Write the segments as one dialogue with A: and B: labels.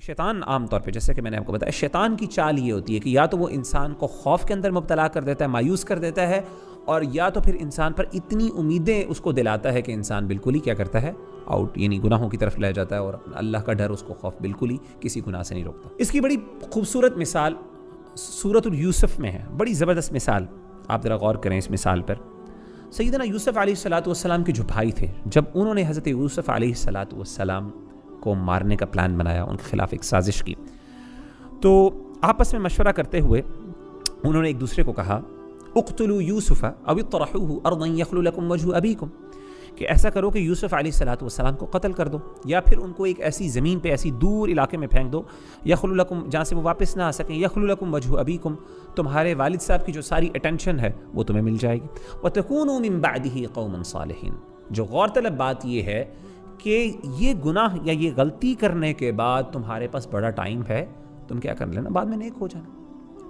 A: شیطان عام طور پہ جیسے کہ میں نے آپ کو بتایا، شیطان کی چال یہ ہوتی ہے کہ یا تو وہ انسان کو خوف کے اندر مبتلا کر دیتا ہے، مایوس کر دیتا ہے، اور یا تو پھر انسان پر اتنی امیدیں اس کو دلاتا ہے کہ انسان بالکل ہی کیا کرتا ہے، آؤٹ یعنی گناہوں کی طرف لے جاتا ہے، اور اللہ کا ڈر اس کو خوف بالکل ہی کسی گناہ سے نہیں روکتا۔ اس کی بڑی خوبصورت مثال سورۃ یوسف میں ہے، بڑی زبردست مثال، آپ ذرا غور کریں اس مثال پر۔ سیدنا یوسف علیہ السلام کے جو بھائی تھے، جب انہوں نے حضرت یوسف علیہ السلام کو مارنے کا پلان بنایا، ان کے خلاف ایک سازش کی، تو آپس میں مشورہ کرتے ہوئے انہوں نے ایک دوسرے کو کہا اقتلوا یوسف او اطرحوه ارضا یخل لکم وجہ ابیکم، کہ ایسا کرو کہ یوسف علیہ السلام کو قتل کر دو، یا پھر ان کو ایک ایسی زمین پہ، ایسی دور علاقے میں پھینک دو، یخل لکم، جہاں سے وہ واپس نہ آ سکیں، یخل لکم وجہ ابیکم، تمہارے والد صاحب کی جو ساری اٹینشن ہے وہ تمہیں مل جائے گی، وتکونوا من بعدہ قوما صالحین۔ جو غور طلب بات یہ ہے کہ یہ گناہ یا یہ غلطی کرنے کے بعد تمہارے پاس بڑا ٹائم ہے، تم کیا کر لینا، بعد میں نیک ہو جانا،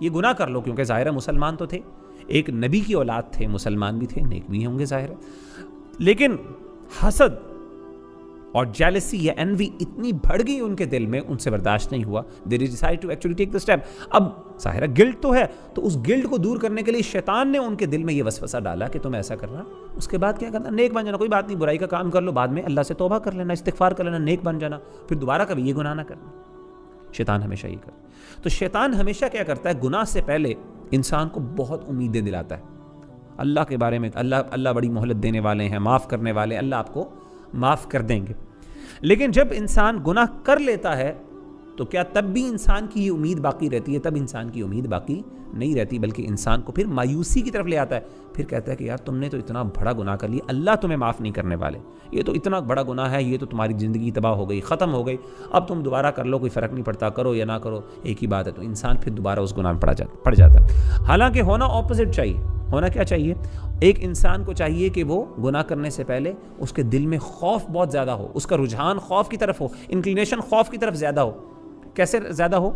A: یہ گناہ کر لو، کیونکہ ظاہر ہے مسلمان تو تھے، ایک نبی کی اولاد تھے، مسلمان بھی تھے، نیک بھی ہوں گے ظاہر ہے، لیکن حسد اور جیلسی یا انوی اتنی بڑھ گئی ان کے دل میں، ان سے برداشت نہیں ہوا، they decide to actually take the step۔ اب ظاہر ہے گلٹ تو ہے، تو اس گلٹ کو دور کرنے کے لیے شیطان نے ان کے دل میں یہ وسوسہ ڈالا کہ تم ایسا کرنا، اس کے بعد کیا کرنا، نیک بن جانا، کوئی بات نہیں، برائی کا کام کر لو، بعد میں اللہ سے توبہ کر لینا، استغفار کر لینا، نیک بن جانا، پھر دوبارہ کبھی یہ گناہ نہ کرنا۔ شیطان ہمیشہ یہ کرتا، تو شیطان ہمیشہ کیا کرتا ہے، گناہ سے پہلے انسان کو بہت امیدیں دلاتا ہے اللہ کے بارے میں، اللہ بڑی مہلت دینے والے ہیں، معاف کرنے والے، اللہ آپ کو معاف کر دیں گے۔ لیکن جب انسان گناہ کر لیتا ہے تو کیا تب بھی انسان کی یہ امید باقی رہتی ہے؟ تب انسان کی امید باقی نہیں رہتی، بلکہ انسان کو پھر مایوسی کی طرف لے آتا ہے، پھر کہتا ہے کہ یار تم نے تو اتنا بڑا گناہ کر لیا، اللہ تمہیں معاف نہیں کرنے والے، یہ تو اتنا بڑا گناہ ہے، یہ تو تمہاری زندگی تباہ ہو گئی، ختم ہو گئی، اب تم دوبارہ کر لو، کوئی فرق نہیں پڑتا، کرو یا نہ کرو ایک ہی بات ہے، تو انسان پھر دوبارہ اس گناہ میں پڑ جاتا ہے۔ حالانکہ ہونا اپوزٹ چاہیے، ہونا کیا چاہیے، ایک انسان کو چاہیے کہ وہ گناہ کرنے سے پہلے اس کے دل میں خوف بہت زیادہ ہو، اس کا رجحان خوف کی طرف ہو، انکلینیشن خوف کی طرف زیادہ ہو۔ کیسے زیادہ ہو؟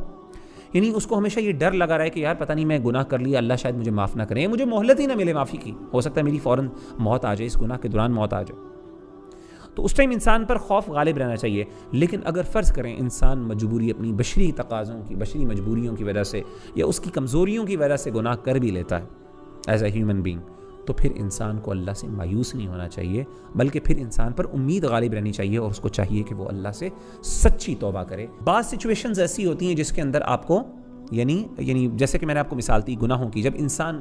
A: یعنی اس کو ہمیشہ یہ ڈر لگا رہے کہ یار پتہ نہیں میں گناہ کر لیا، اللہ شاید مجھے معاف نہ کرے، مجھے مہلت ہی نہ ملے معافی کی، ہو سکتا ہے میری فوراً موت آ جائے، اس گناہ کے دوران موت آ جائے، تو اس ٹائم انسان پر خوف غالب رہنا چاہیے۔ لیکن اگر فرض کریں انسان مجبوری، اپنی بشری تقاضوں کی، بشری مجبوریوں کی وجہ سے یا اس کی کمزوریوں کی وجہ سے گناہ کر بھی لیتا ہے ایز اے ہیومن بینگ، تو پھر انسان کو اللہ سے مایوس نہیں ہونا چاہیے، بلکہ پھر انسان پر امید غالب رہنی چاہیے، اور اس کو چاہیے کہ وہ اللہ سے سچی توبہ کرے۔ بعض سچویشنز ایسی ہوتی ہیں جس کے اندر آپ کو یعنی جیسے کہ میں نے آپ کو مثال دی گناہوں کی، جب انسان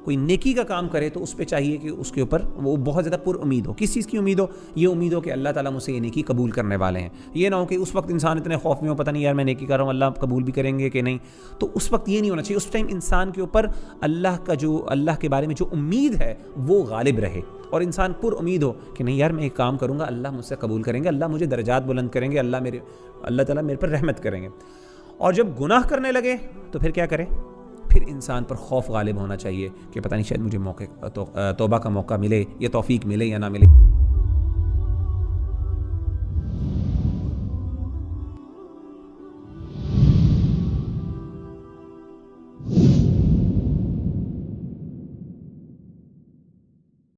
A: کوئی نیکی کا کام کرے تو اس پہ چاہیے کہ اس کے اوپر وہ بہت زیادہ پر امید ہو۔ کس چیز کی امید ہو؟ یہ امید ہو کہ اللہ تعالیٰ مجھ سے یہ نیکی قبول کرنے والے ہیں، یہ نہ ہو کہ اس وقت انسان اتنے خوف میں ہو، پتہ نہیں یار میں نیکی کر رہا ہوں، اللہ قبول بھی کریں گے کہ نہیں، تو اس وقت یہ نہیں ہونا چاہیے، اس ٹائم انسان کے اوپر اللہ کے بارے میں جو امید ہے وہ غالب رہے، اور انسان پر امید ہو کہ نہیں یار میں ایک کام کروں گا، اللہ مجھ سے قبول کریں گے، اللہ مجھے درجات بلند کریں گے، اللہ تعالیٰ میرے پر رحمت کریں گے۔ اور جب گناہ کرنے لگے تو پھر کیا کرے؟ پھر انسان پر خوف غالب ہونا چاہیے کہ پتہ نہیں شاید مجھے توبہ کا موقع ملے، یا توفیق ملے یا نہ ملے۔